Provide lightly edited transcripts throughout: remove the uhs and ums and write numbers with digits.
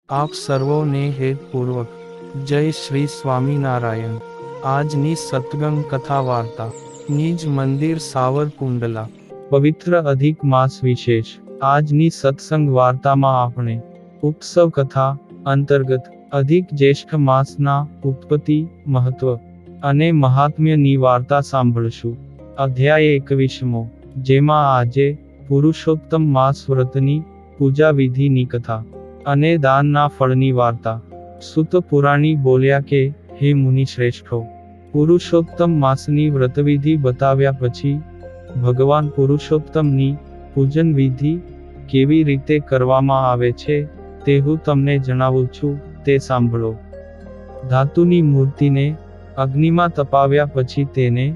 આપ સર્વોને હેતપૂર્વક જય શ્રી સ્વામિનારાયણ। આજની સત્સંગ કથા વાર્તા નિજ મંદિર સાવરકુંડલા પવિત્ર અધિક માસ વિશેષ। આજની સત્સંગ વાર્તામાં આપણે ઉત્સવ કથા અંતર્ગત અધિક જ્યેષ્ઠ માસના ઉત્પત્તિ, મહત્વ અને મહાત્મ્યની વાર્તા સાંભળશું। અધ્યાય 21મો, જેમાં આજે પુરુષોત્તમ માસ વ્રતની પૂજા વિધિની કથા અને દાનના ફળની વાર્તા। સૂત પુરાણી બોલ્યા કે, હે મુનિશ્રેષ્ઠો, પુરુષોત્તમ માસની વ્રતવિધિ બતાવ્યા પછી ભગવાન પુરુષોત્તમની પૂજન વિધિ કેવી રીતે કરવામાં આવે છે તે હું તમને જણાવું છું, તે સાંભળો। ધાતુની મૂર્તિને અગ્નિમાં તપાવ્યા પછી તેને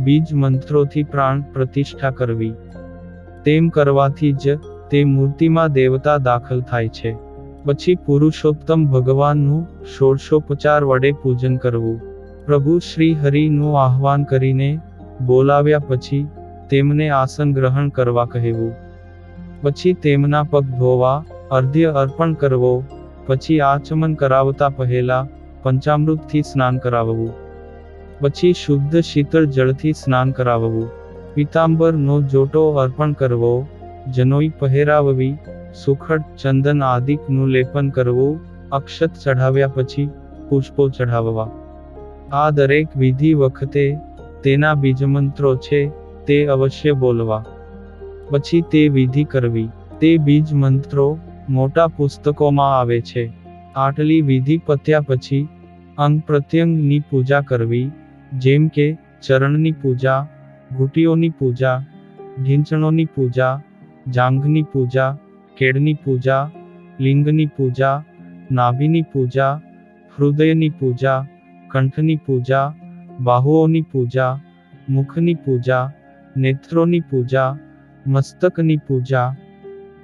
બીજ મંત્રોથી પ્રાણ પ્રતિષ્ઠા કરવી। તેમ કરવાથી જ તે મૂર્તિમાં દેવતા દાખલ થાય છે। પછી પુરુષોત્તમ ભગવાનનું ષોડશોપચાર વડે પૂજન કરવું। પ્રભુ શ્રી હરિનું આહ્વાન કરીને બોલાવ્યા પછી તેમને આસન ગ્રહણ કરવા કહેવું। પછી તેમના પગ ધોવા, અર્ધ્ય અર્પણ કરવો। પછી આચમન કરાવતા પહેલા પંચામૃતથી સ્નાન કરાવવું। પછી શુદ્ધ શીતળ જળથી સ્નાન કરાવવું। પીતાંબરનો જોટો અર્પણ કરવો। જનોઈ પહેરાવવી। સુખડ, ચંદન આદિકનું લેપન કરવું। અક્ષત ચઢાવ્યા પછી પુષ્પો ચઢાવવા। આ દરેક વિધિ વખતે તેના બીજમંત્રો છે તે અવશ્ય બોલવા। પછી તે વિધિ કરવી। તે બીજ મંત્રો મોટા પુસ્તકોમાં આવે છે। આટલી વિધિ પત્યા પછી અંગ પ્રત્યંગની પૂજા કરવી, જેમ કે ચરણની પૂજા, ઘૂંટીઓની પૂજા, ઢીંચણોની પૂજા, જાંઘની પૂજા, કેડની પૂજા, લિંગની પૂજા, નાભિની પૂજા, હૃદયની પૂજા, કંઠની પૂજા, બાહુઓની પૂજા, મુખની પૂજા, નેત્રોની પૂજા, મસ્તકની પૂજા।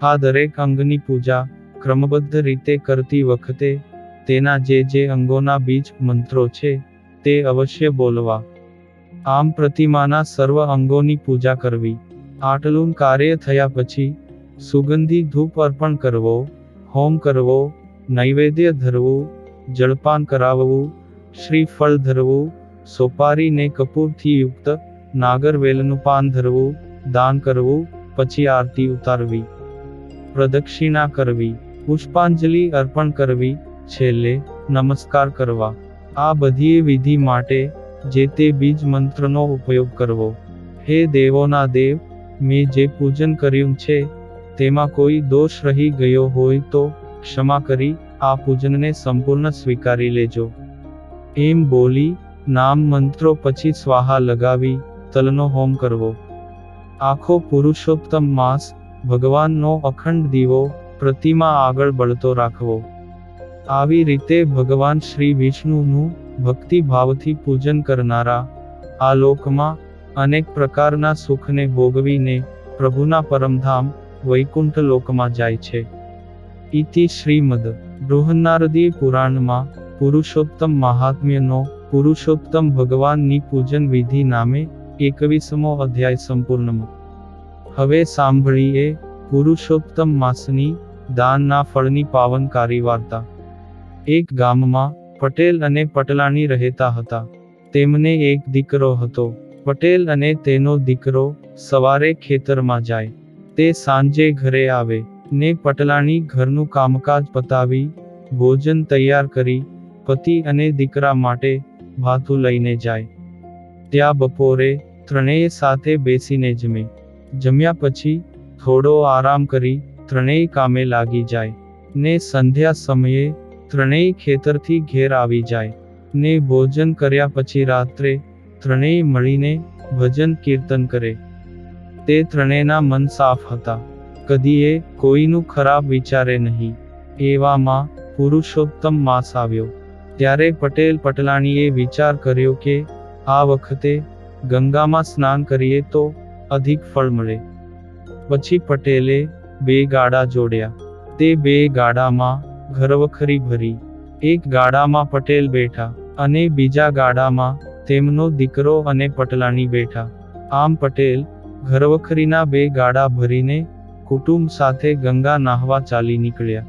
આ દરેક અંગની પૂજા ક્રમબદ્ધ રીતે કરતી વખતે તેના જે અંગોના બીજ મંત્રો છે તે અવશ્ય બોલવા। આમ પ્રતિમાના સર્વ અંગોની પૂજા કરવી। આટલું કાર્ય થયા પછી સુગંધી ધૂપ અર્પણ કરવો, હોમ કરવો, નૈવેદ્ય ધરવું, જળપાન કરાવવું, શ્રીફળ ધરવું, સોપારી ને કપૂરથી યુક્ત નાગરવેલનું પાન ધરવું, દાન કરવું। પછી આરતી ઉતારવી, પ્રદક્ષિણા કરવી, પુષ્પાંજલિ અર્પણ કરવી, છેલ્લે નમસ્કાર કરવા। આ બધી વિધિ માટે જે તે બીજ મંત્રનો ઉપયોગ કરવો। હે દેવોના દેવ, મેં જે પૂજન કર્યું છે તેમાં કોઈ દોષ રહી ગયો હોય તો ક્ષમા કરી આ પૂજનને સંપૂર્ણ સ્વીકારી લેજો। એમ બોલી નામ મંત્રો પછી સ્વાહા લગાવી તલનો હોમ કરવો। આખો પુરુષોત્તમ માસ ભગવાનનો અખંડ દીવો પ્રતિમા આગળ બળતો રાખવો। આવી રીતે ભગવાન શ્રી વિષ્ણુનું ભક્તિભાવથી પૂજન કરનારા આ લોકમાં અનેક પ્રકારના સુખને ભોગવીને પ્રભુના પરમધામ વૈકુંઠ લોકમાં જાય છે। ઇતિ શ્રીમદ બૃહન્નારદીય પુરાણમાં પુરુષોત્તમ મહાત્મ્યનો પુરુષોત્તમ ભગવાનની પૂજન વિધિ નામે 21મો અધ્યાય સંપૂર્ણ। હવે સાંભળીએ પુરુષોત્તમ માસની દાનના ફળની પાવનકારી વાર્તા। એક ગામમાં પટેલ અને પટલાણી રહેતા હતા। તેમને એક દીકરો હતો। પટેલ અને તેનો દીકરો સવારે ખેતરમાં જાય, તે સાંજે ઘરે આવે ને પટલાણી ઘરનું કામકાજ પતાવી ભોજન તૈયાર કરી પતિ અને દીકરા માટે ભાથું લઈને જાય। ત્યાં બપોરે ત્રણેય સાથે બેસીને જમે। જમ્યા પછી થોડો આરામ કરી ત્રણેય કામે લાગી જાય ને સંધ્યા સમયે ત્રણેય ખેતરથી ઘેર આવી જાય ને ભોજન કર્યા પછી રાત્રે ત્રણેય મળીને ભજન કીર્તન કરે। તે ત્રણેયના મન સાફ હતા, કદીએ કોઈનું ખરાબ વિચારે નહીં। એવામાં પુરુષોત્તમ માસ આવ્યો। ત્યારે પટેલ પટલાણીએ વિચાર કર્યો કે આ વખતે ગંગામાં સ્નાન કરીએ તો અધિક ફળ મળે। પછી પટેલે 2 ગાડા જોડ્યા। તે 2 ગાડામાં ઘરવખરી ભરી। એક ગાડામાં પટેલ બેઠા અને બીજા ગાડામાં તેમનો દીકરો અને પટલાણી બેઠા। આમ પટેલ ઘરવખરીના 2 ગાડા ભરીને કુટુંબ સાથે ગંગા નાહવા ચાલી નીકળ્યા।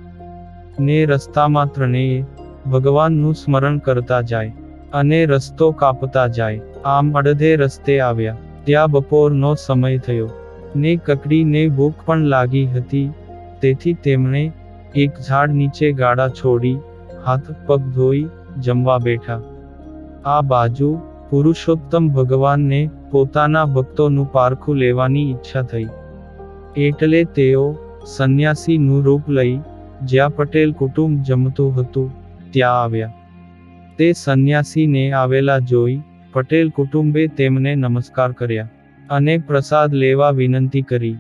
ને રસ્તામાં ત્રણેય ભગવાનનું સ્મરણ કરતા જાય અને રસ્તો કાપતા જાય. આમ અડધે રસ્તે આવ્યા ત્યાં બપોરનો સમય થયો ને કકડીને ભૂખ પણ લાગી હતી. તેથી તેમણે એક ઝાડ નીચે ગાડા છોડી હાથ પગ ધોઈ જમવા બેઠા. આ બાજુ પુરુષોત્તમ ભગવાનને પોતાના ભક્તોનું પારખું લેવાની ઈચ્છા થઈ. એટલે તેઓ સંન્યાસીનું રૂપ લઈ જ્યાં પટેલ કુટુંબ જમતું હતું ત્યાં આવ્યા. તે સંન્યાસીને આવેલા જોઈ પટેલ કુટુંબે તેમને નમસ્કાર કર્યા અને પ્રસાદ લેવા વિનંતી કરી.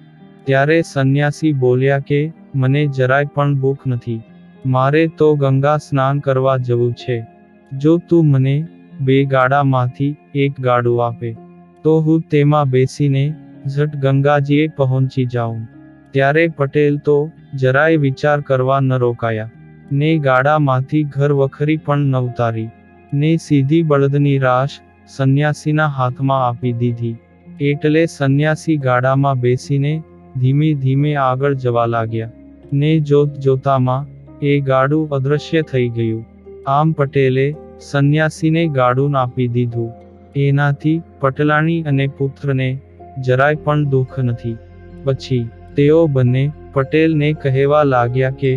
ત્યારે સંન્યાસી બોલ્યા કે મને જરાય પણ ભૂખ નથી. મારે તો ગંગા સ્નાન કરવા જવું છે. જો તું મને 2 ગાડામાંથી એક ગાડું આપે તો હું તેમાં બેસીને ઝટ ગંગાજીએ પહોંચી જાઉં. ત્યારે પટેલ તો જરાય વિચાર કરવા ન રોકાયા ને ગાડામાંથી ઘર વખરી પણ ન ઉતારી ને સીધી બળદની રાશ સંન્યાસીના હાથમાં આપી દીધી. એટલે સંન્યાસી ગાડામાં બેસીને ધીમે ધીમે આગળ જવા લાગ્યા ને જોત જોતામાં એ ગાડું અદૃશ્ય થઈ ગયું. આમ પટેલે સંન્યાસીને ગાડું આપી દીધું. એનાથી પટલાણી અને પુત્રને જરાય પણ દુઃખ નથી. પછી તેઓ બંને પટેલને કહેવા લાગ્યા કે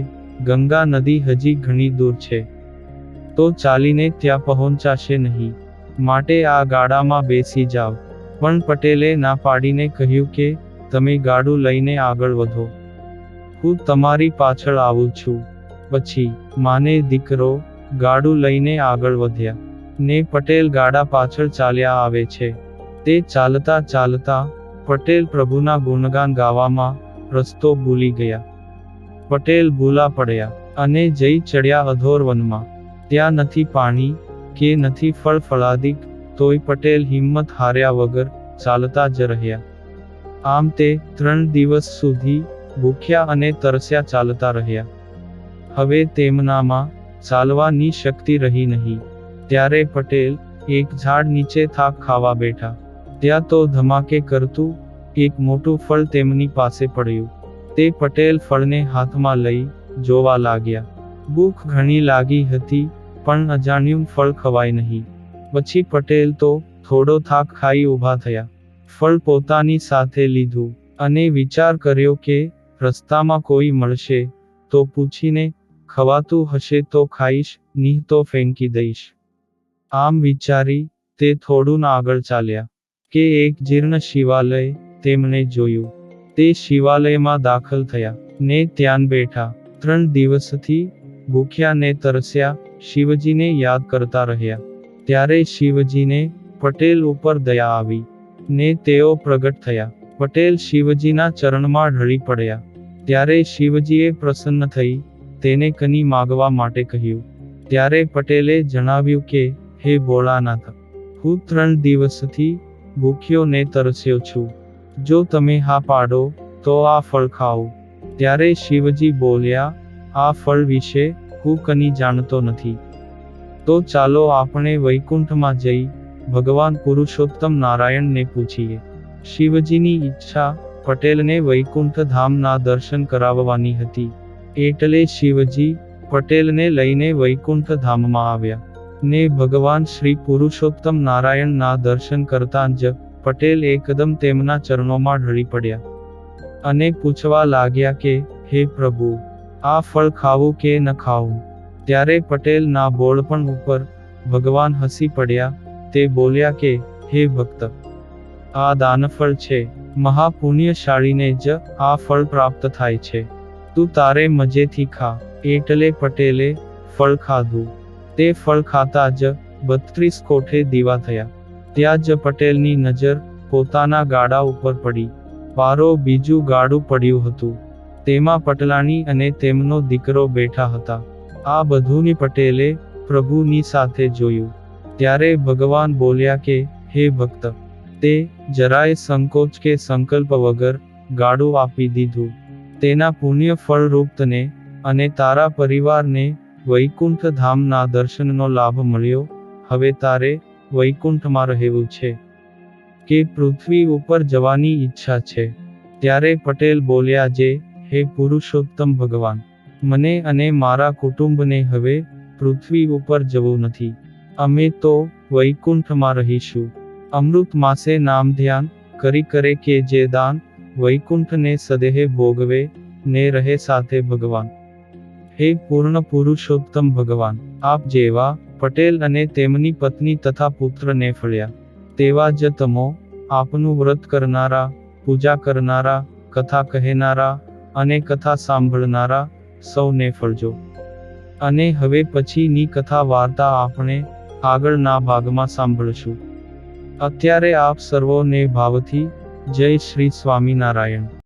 ગંગા નદી હજી ઘણી દૂર છે તો ચાલીને ત્યાં પહોંચાશે નહીં, માટે આ ગાડામાં બેસી જાવ. પણ પટેલે ના પાડીને કહ્યું કે તમે ગાડું લઈને આગળ વધો, હું તમારી પાછળ આવું છું. પછી માને દીકરો ગાડું લઈને આગળ વધ્યા ને પટેલ ગાડા પાછળ ચાલ્યા આવે છે. તે ચાલતા ચાલતા પટેલ પ્રભુના ગુણગાન ગાવામાં રસ્તો ભૂલી ગયા. પટેલ ભૂલા પડ્યા અને જઈ ચડ્યા અધોર વનમાં. ત્યાં નથી પાણી કે નથી ફળ ફળાદિક, તોય પટેલ હિંમત હાર્યા વગર ચાલતા જ રહ્યા. આમ તે 3 દિવસ સુધી ભૂખ્યા અને તરસ્યા ચાલતા રહ્યા. હવે તેમનામાં ચાલવાની શક્તિ રહી નહીં. ત્યારે પટેલ એક ઝાડ નીચે થાક ખાવા બેઠા. ત્યાં તો ધમાકે કરતું એક મોટું ફળ તેમની પાસે પડ્યું. તે પટેલ ફળને હાથમાં લઈ જોવા લાગ્યા. ભૂખ ઘણી લાગી હતી પણ અજાણ્યું ફળ ખવાય નહીં. પછી પટેલ તો થોડો થાક ખાઈ ઊભા થયા. ફળ પોતાની સાથે લીધું અને વિચાર કર્યો કે રસ્તામાં કોઈ મળશે તો પૂછીને ખવાતું હશે તો ખાઈશ, નહીં તો ફેંકી દઈશ. આમ વિચારી તે થોડું આગળ ચાલ્યા કે એક જીર્ણ શિવાલય તેમણે જોયું. તે શિવાલયમાં દાખલ થયા ને ત્યાં બેઠા. 3 દિવસથી ભૂખ્યા ને તરસ્યા શિવજીને યાદ કરતા રહ્યા. ત્યારે શિવજીને પટેલ ઉપર દયા આવી ને તેઓ પ્રગટ થયા. પટેલ શિવજીના ચરણમાં ઢળી પડ્યા. ત્યારે શિવજીએ પ્રસન્ન થઈ તેને કની માગવા માટે કહ્યું. ત્યારે પટેલે જણાવ્યું કે હે ભોળાનાથ, હું 3 દિવસથી ભૂખ્યો ને તરસ્યો છું. જો તમે હા પાડો તો આ ફળ ખાઉં. ત્યારે શિવજી બોલ્યા, આ ફળ વિશે હું કની જાણતો નથી. તો ચાલો આપણે વૈકુંઠમાં જઈ ભગવાન પુરુષોત્તમ નારાયણને પૂછીએ. શિવજીની ઈચ્છા પટેલને વૈકુંઠ ધામના દર્શન કરાવવાની હતી. એટલે શિવજી પટેલને લઈને વૈકુંઠ ધામમાં આવ્યા ને ભગવાન શ્રી પુરુષોત્તમ નારાયણના દર્શન કરતાં જ પટેલ એકદમ તેમના ચરણોમાં ઢળી પડ્યા અને પૂછવા લાગ્યા કે હે પ્રભુ, આ ફળ ખાવું કે ન ખાવું. ત્યારે પટેલ ના બોળપણ ઉપર ભગવાન હસી પડ્યા. તે બોલ્યા કે હે ભક્ત, આ દાનફળ છે, મહાપુણ્યશાળીને જ આ ફળ પ્રાપ્ત થાય છે. તું તારે મજેથી ખા. એટલે પટેલે ફળ ખાધું. તે ફળ ખાતા જ 32 કોઠે દીવા થયા. ત્યાં જ પટેલની નજર પોતાના ગાડા ઉપર પડી. પારો બીજું ગાડું પડ્યું હતું. તેમાં પટલાણી અને તેમનો દીકરો બેઠા હતા. આ બધુંની પટેલે પ્રભુની સાથે જોયું. ત્યારે ભગવાન બોલ્યા કે હે ભક્ત, તે જરાય સંકોચ કે સંકલ્પ વગર ગાડું આપી દીધું. તેના પુણ્ય ફળરૂપ તને અને તારા પરિવારને વૈકુંઠ ધામના દર્શનનો લાભ મળ્યો. હવે તારે વૈકુંઠમાં રહેવું છે કે પૃથ્વી ઉપર જવાની ઈચ્છા છે? ત્યારે પટેલ બોલ્યા, જે હે પુરુષોત્તમ ભગવાન, મને અને મારા કુટુંબને હવે પૃથ્વી ઉપર જવું નથી. અમે તો વૈકુંઠમાં રહીશું. અમૃત માસે નામ ધ્યાન કરી કરે કે જે દાન, વૈકુંઠને સદેહે ભોગવે, ને રહે સાથે ભગવાન. હે પૂર્ણ પુરુષોત્તમ ભગવાન, આપ જેવા પટેલ અને તેમની પત્ની તથા પુત્રને ફળ્યા, તેવા જ તમો આપનું વ્રત કરનારા, પૂજા કરનારા, કથા કહેનારા અને કથા સાંભળનારા સૌને ફળજો. અને હવે પછીની કથા વાર્તા આપણે આગળના ભાગમાં સાંભળશું. અત્યારે આપ સર્વોને ભાવથી જય શ્રી સ્વામિનારાયણ.